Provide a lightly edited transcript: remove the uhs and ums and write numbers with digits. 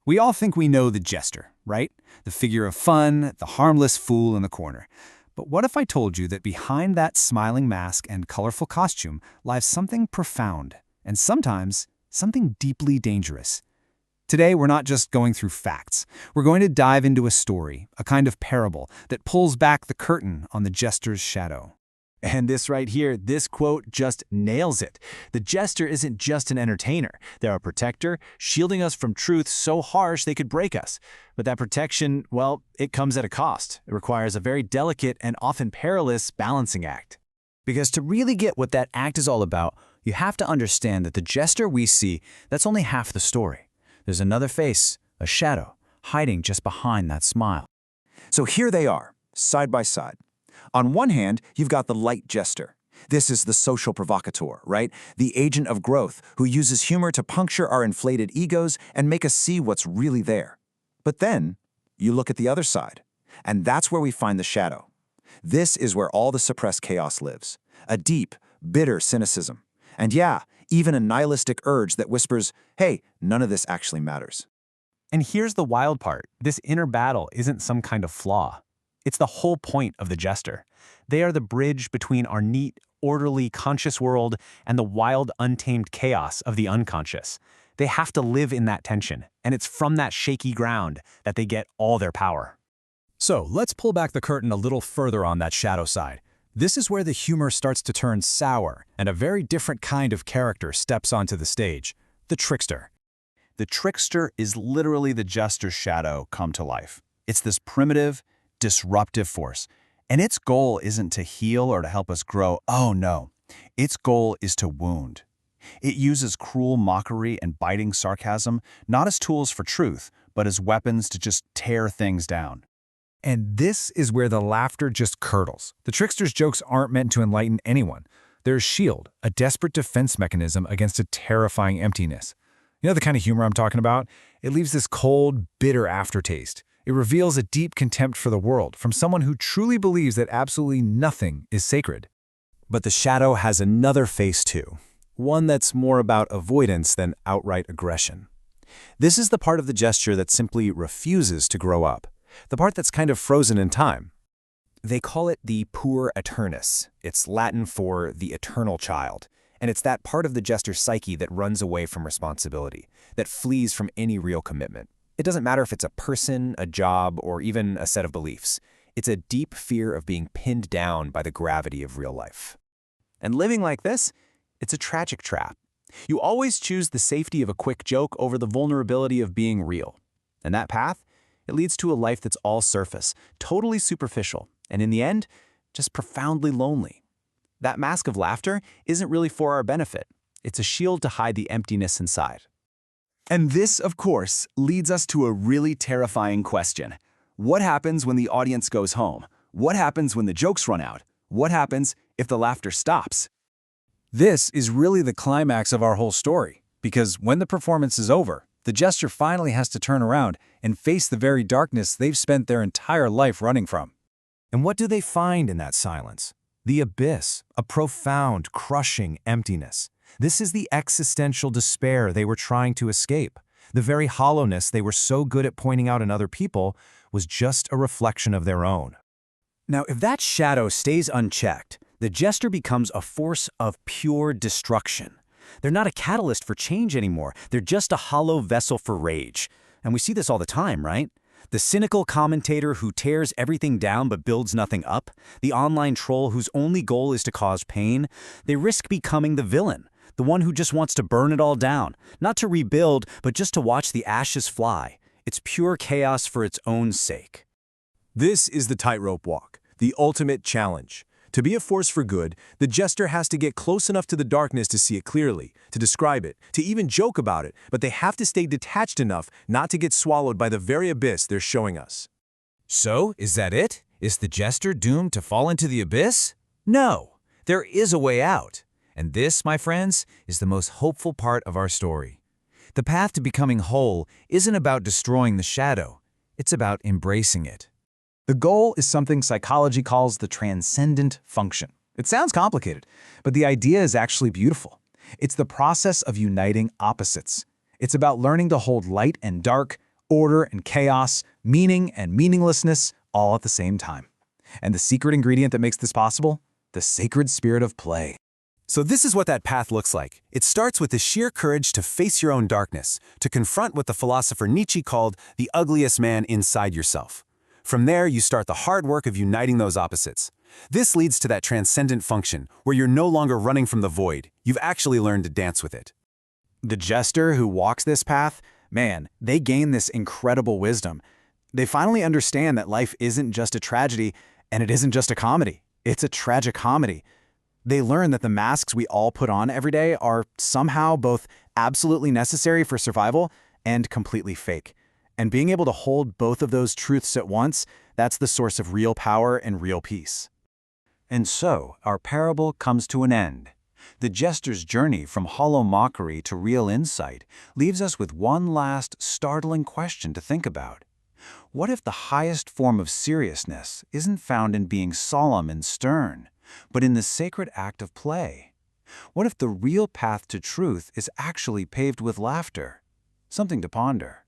We all think we know the Jester, right? The figure of fun, the harmless fool in the corner. But what if I told you that behind that smiling mask and colorful costume lies something profound, and sometimes something deeply dangerous? Today, we're not just going through facts. We're going to dive into a story, a kind of parable that pulls back the curtain on the Jester's shadow. And this right here, this quote just nails it. The Jester isn't just an entertainer. They're a protector, shielding us from truth so harsh they could break us. But that protection, well, it comes at a cost. It requires a very delicate and often perilous balancing act. Because to really get what that act is all about, you have to understand that the Jester we see, that's only half the story. There's another face, a shadow, hiding just behind that smile. So here they are, side by side. On one hand, you've got the light Jester. This is the social provocateur, right? The agent of growth who uses humor to puncture our inflated egos and make us see what's really there. But then, you look at the other side, and that's where we find the shadow. This is where all the suppressed chaos lives. A deep, bitter cynicism. And yeah, even a nihilistic urge that whispers, hey, none of this actually matters. And here's the wild part. This inner battle isn't some kind of flaw. It's the whole point of the Jester. They are the bridge between our neat, orderly, conscious world and the wild, untamed chaos of the unconscious. They have to live in that tension, and it's from that shaky ground that they get all their power. So let's pull back the curtain a little further on that shadow side. This is where the humor starts to turn sour, and a very different kind of character steps onto the stage, the trickster. The trickster is literally the Jester's shadow come to life. It's this primitive, disruptive force. And its goal isn't to heal or to help us grow. Oh no. Its goal is to wound. It uses cruel mockery and biting sarcasm, not as tools for truth, but as weapons to just tear things down. And this is where the laughter just curdles. The trickster's jokes aren't meant to enlighten anyone. They're a shield, a desperate defense mechanism against a terrifying emptiness. You know the kind of humor I'm talking about? It leaves this cold, bitter aftertaste. It reveals a deep contempt for the world from someone who truly believes that absolutely nothing is sacred. But the shadow has another face too, one that's more about avoidance than outright aggression. This is the part of the Jester that simply refuses to grow up, the part that's kind of frozen in time. They call it the puer aeternus. It's Latin for the eternal child. And it's that part of the Jester's psyche that runs away from responsibility, that flees from any real commitment. It doesn't matter if it's a person, a job, or even a set of beliefs. It's a deep fear of being pinned down by the gravity of real life. And living like this, it's a tragic trap. You always choose the safety of a quick joke over the vulnerability of being real. And that path, it leads to a life that's all surface, totally superficial, and in the end, just profoundly lonely. That mask of laughter isn't really for our benefit. It's a shield to hide the emptiness inside. And this, of course, leads us to a really terrifying question. What happens when the audience goes home? What happens when the jokes run out? What happens if the laughter stops? This is really the climax of our whole story, because when the performance is over, the Jester finally has to turn around and face the very darkness they've spent their entire life running from. And what do they find in that silence? The abyss, a profound, crushing emptiness. This is the existential despair they were trying to escape. The very hollowness they were so good at pointing out in other people was just a reflection of their own. Now, if that shadow stays unchecked, the Jester becomes a force of pure destruction. They're not a catalyst for change anymore. They're just a hollow vessel for rage. And we see this all the time, right? The cynical commentator who tears everything down but builds nothing up, the online troll whose only goal is to cause pain, they risk becoming the villain, the one who just wants to burn it all down, not to rebuild, but just to watch the ashes fly. It's pure chaos for its own sake. This is the tightrope walk, the ultimate challenge. To be a force for good, the Jester has to get close enough to the darkness to see it clearly, to describe it, to even joke about it, but they have to stay detached enough not to get swallowed by the very abyss they're showing us. So, is that it? Is the Jester doomed to fall into the abyss? No, there is a way out. And this, my friends, is the most hopeful part of our story. The path to becoming whole isn't about destroying the shadow. It's about embracing it. The goal is something psychology calls the transcendent function. It sounds complicated, but the idea is actually beautiful. It's the process of uniting opposites. It's about learning to hold light and dark, Order and chaos, meaning and meaninglessness, all at the same time. And the secret ingredient that makes this possible? The sacred spirit of play. So this is what that path looks like. It starts with the sheer courage to face your own darkness, to confront what the philosopher Nietzsche called the ugliest man inside yourself. From there, you start the hard work of uniting those opposites. This leads to that transcendent function, where you're no longer running from the void. You've actually learned to dance with it. The jester who walks this path, man, they gain this incredible wisdom. They finally understand that life isn't just a tragedy, and it isn't just a comedy. It's a tragicomedy. They learn that the masks we all put on every day are somehow both absolutely necessary for survival and completely fake. And being able to hold both of those truths at once, that's the source of real power and real peace. And so, our parable comes to an end. The jester's journey from hollow mockery to real insight leaves us with one last, startling question to think about. What if the highest form of seriousness isn't found in being solemn and stern, but in the sacred act of play? What if the real path to truth is actually paved with laughter? Something to ponder.